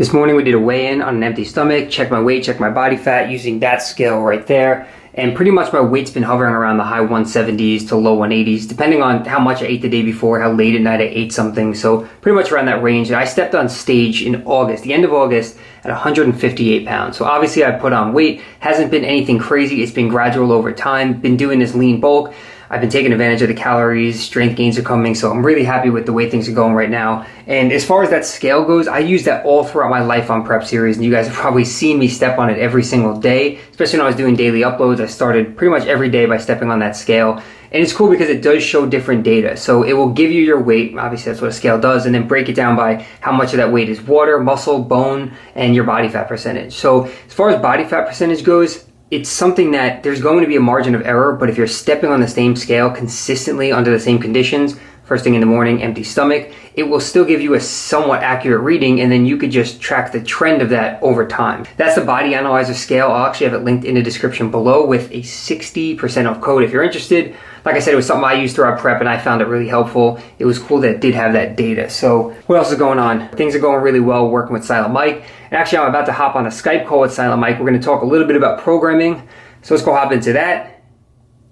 This morning we did a weigh-in on an empty stomach, checked my weight, checked my body fat using that scale right there. And pretty much my weight's been hovering around the high 170s to low 180s, depending on how much I ate the day before, how late at night I ate something. So pretty much around that range. And I stepped on stage in August, the end of August, at 158 pounds. So obviously I put on weight. Hasn't been anything crazy. It's been gradual over time. Been doing this lean bulk. I've been taking advantage of the calories, strength gains are coming, so I'm really happy with the way things are going right now. And as far as that scale goes, I use that all throughout my life on Prep Series, and you guys have probably seen me step on it every single day, especially when I was doing daily uploads. I started pretty much every day by stepping on that scale. And it's cool because it does show different data. So it will give you your weight, obviously that's what a scale does, and then break it down by how much of that weight is water, muscle, bone, and your body fat percentage. So as far as body fat percentage goes, it's something that there's going to be a margin of error, but if you're stepping on the same scale consistently under the same conditions, first thing in the morning, empty stomach, it will still give you a somewhat accurate reading, and then you could just track the trend of that over time. That's the Body Analyzer scale. I'll actually have it linked in the description below with a 60% off code if you're interested. Like I said, it was something I used throughout prep and I found it really helpful. It was cool that it did have that data. So what else is going on? Things are going really well working with Silent Mike. And actually I'm about to hop on a Skype call with Silent Mike. We're going to talk a little bit about programming. So let's go hop into that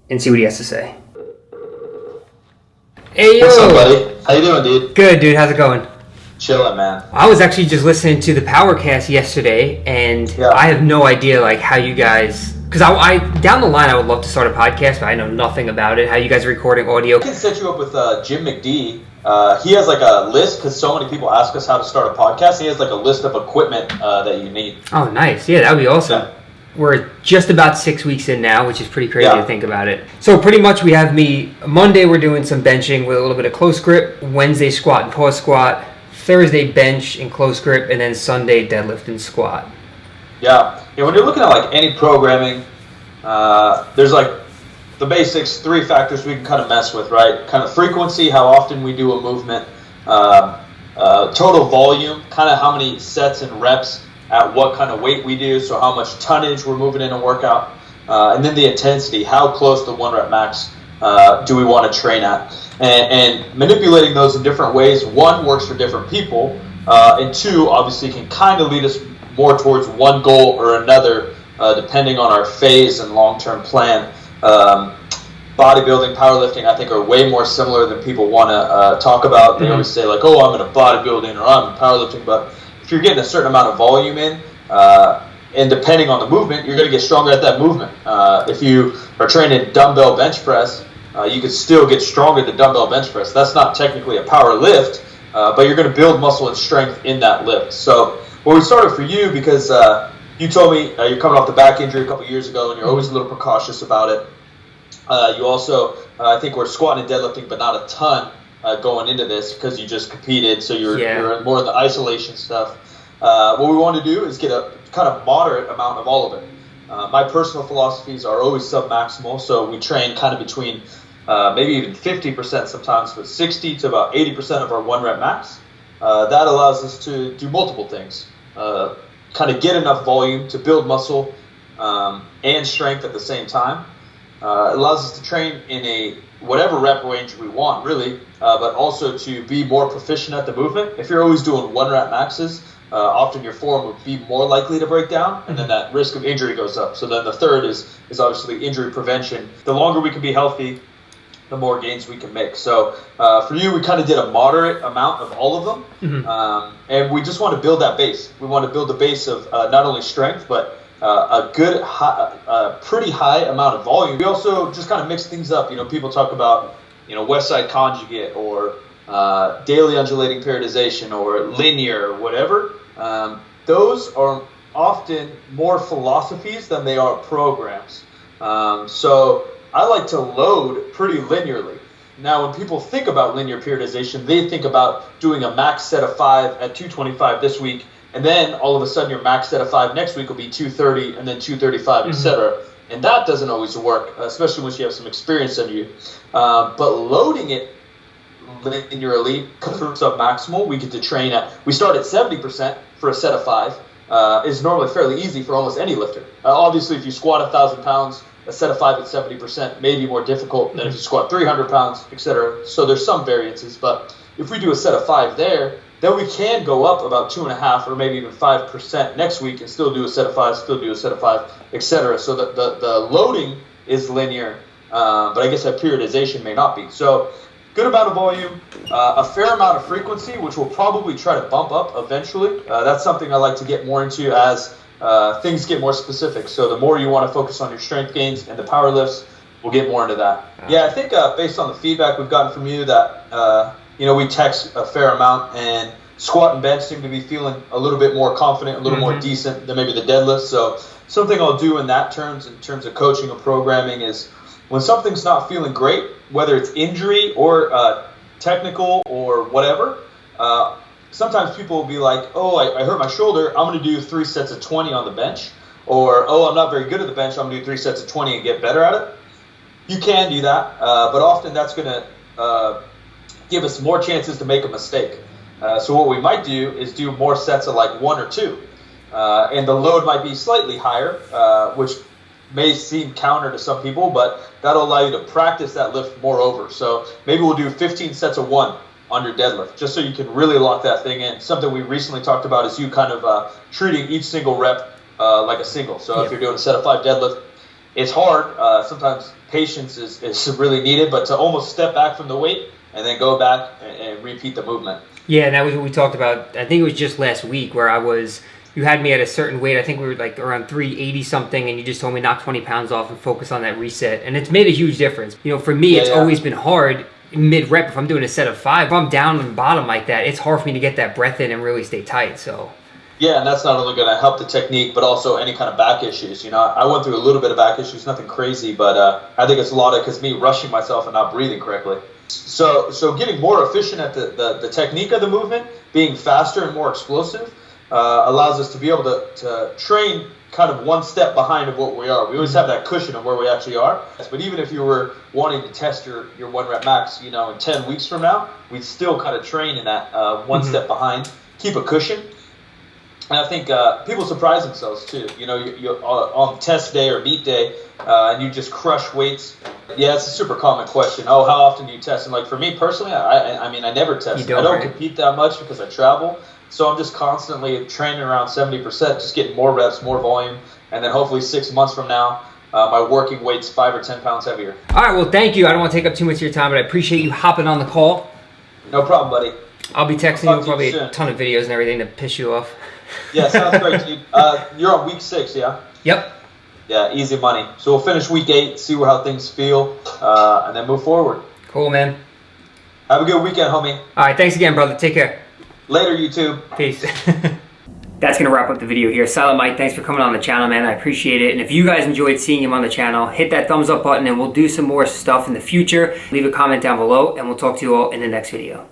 and see what he has to say. Hey, yo. What's up, buddy? How you doing, dude? Good, dude. How's it going? Chilling, man. I was actually just listening to the Powercast yesterday, and I have no idea like how you guys, because I down the line I would love to start a podcast, but I know nothing about it. How you guys are recording audio? I can set you up with Jim McD. He has like a list because so many people ask us how to start a podcast. He has like a list of equipment that you need. Oh, nice. Yeah, that would be awesome. Yeah. We're just about 6 weeks in now, which is pretty crazy to think about it. So pretty much we have me, Monday we're doing some benching with a little bit of close grip, Wednesday squat and pause squat, Thursday bench and close grip, and then Sunday deadlift and squat. Yeah. When you're looking at like any programming, there's like the basics, 3 factors we can kind of mess with, right? Kind of frequency, how often we do a movement, total volume, kind of how many sets and reps at what kind of weight we do, so how much tonnage we're moving in a workout, and then the intensity, how close to 1 rep max do we want to train at, and manipulating those in different ways. 1, works for different people, and 2, obviously can kind of lead us more towards one goal or another, depending on our phase and long-term plan. Bodybuilding, powerlifting, I think are way more similar than people want to talk about. They always say like, oh, I'm in a bodybuilding or I'm in powerlifting, but if you're getting a certain amount of volume in, and depending on the movement, you're going to get stronger at that movement. If you are training dumbbell bench press, you can still get stronger at the dumbbell bench press. That's not technically a power lift, but you're going to build muscle and strength in that lift. So well, we started for you because you told me you're coming off the back injury a couple years ago, and you're always a little precautious about it. You also, I think, were squatting and deadlifting, but not a ton. Going into this because you just competed, so you're more in the isolation stuff. What we want to do is get a kind of moderate amount of all of it. My personal philosophies are always sub-maximal, so we train kind of between maybe even 50% sometimes, but 60 to about 80% of our 1 rep max. That allows us to do multiple things. Kind of get enough volume to build muscle and strength at the same time. It allows us to train in a whatever rep range we want, really, but also to be more proficient at the movement. If you're always doing 1 rep maxes, often your form would be more likely to break down, and then that risk of injury goes up. So then the third is obviously injury prevention. The longer we can be healthy, the more gains we can make. So for you, we kind of did a moderate amount of all of them, and we just want to build that base. We want to build the base of not only strength, but a good, pretty high amount of volume. We also just kind of mix things up. People talk about, West Side Conjugate or daily undulating periodization or linear or whatever. Those are often more philosophies than they are programs. So I like to load pretty linearly. Now, when people think about linear periodization, they think about doing a max set of 5 at 225 this week, and then all of a sudden your max set of 5 next week will be 230 and then 235, etc. And that doesn't always work, especially once you have some experience under you. But loading it linearly, because we're sub-maximal, we get to train at, we start at 70% for a set of 5, is normally fairly easy for almost any lifter. Obviously, if you squat 1,000 pounds, a set of 5 at 70% may be more difficult than if you squat 300 pounds, etc. So there's some variances, but if we do a set of 5 there, then we can go up about 2.5 or maybe even 5% next week and still do a set of 5, still do a set of 5, etc. So the loading is linear, but I guess that periodization may not be. So good amount of volume, a fair amount of frequency, which we'll probably try to bump up eventually. That's something I like to get more into as things get more specific. So the more you want to focus on your strength gains and the power lifts, we'll get more into that. Yeah, I think based on the feedback we've gotten from you that, we text a fair amount, and squat and bench seem to be feeling a little bit more confident, a little more decent than maybe the deadlift. So something I'll do in terms of coaching or programming is when something's not feeling great, whether it's injury or technical or whatever, sometimes people will be like, oh, I hurt my shoulder, I'm going to do 3 sets of 20 on the bench. Or, oh, I'm not very good at the bench, I'm going to do 3 sets of 20 and get better at it. You can do that, but often that's going to give us more chances to make a mistake. So what we might do is do more sets of like 1 or 2. And the load might be slightly higher, which may seem counter to some people, but that'll allow you to practice that lift more over. So maybe we'll do 15 sets of 1 on your deadlift, just so you can really lock that thing in. Something we recently talked about is you kind of treating each single rep like a single. So if you're doing a set of 5 deadlift, it's hard. Sometimes patience is really needed, but to almost step back from the weight and then go back and repeat the movement. Yeah, and that was what we talked about. I think it was just last week where you had me at a certain weight. I think we were like around 380 something, and you just told me knock 20 pounds off and focus on that reset. And it's made a huge difference. For me, it's always been hard mid-rep if I'm doing a set of 5. If I'm down and bottom like that, it's hard for me to get that breath in and really stay tight. So yeah, and that's not only going to help the technique, but also any kind of back issues. I went through a little bit of back issues, nothing crazy, but I think it's a lot of because me rushing myself and not breathing correctly. So getting more efficient at the technique of the movement, being faster and more explosive, allows us to be able to train kind of one step behind of what we are. We always have that cushion of where we actually are. But even if you were wanting to test your 1 rep max, in 10 weeks from now, we'd still kind of train in that one step behind, keep a cushion. And I think people surprise themselves too. You're on test day or meet day, and you just crush weights. Yeah, it's a super common question. Oh, how often do you test? And like for me personally, I mean, I never test. I don't compete that much because I travel. So I'm just constantly training around 70%, just getting more reps, more volume, and then hopefully 6 months from now, my working weight's 5 or 10 pounds heavier. All right, well, thank you. I don't want to take up too much of your time, but I appreciate you hopping on the call. No problem, buddy. I'll be texting you probably a ton of videos and everything to piss you off. Yeah, sounds great, dude. You're on week 6, yeah? Yep. Yeah, easy money. So we'll finish week 8, see how things feel, and then move forward. Cool, man. Have a good weekend, homie. All right, thanks again, brother. Take care. Later, YouTube. Peace. That's going to wrap up the video here. Silent Mike, thanks for coming on the channel, man. I appreciate it. And if you guys enjoyed seeing him on the channel, hit that thumbs up button and we'll do some more stuff in the future. Leave a comment down below and we'll talk to you all in the next video.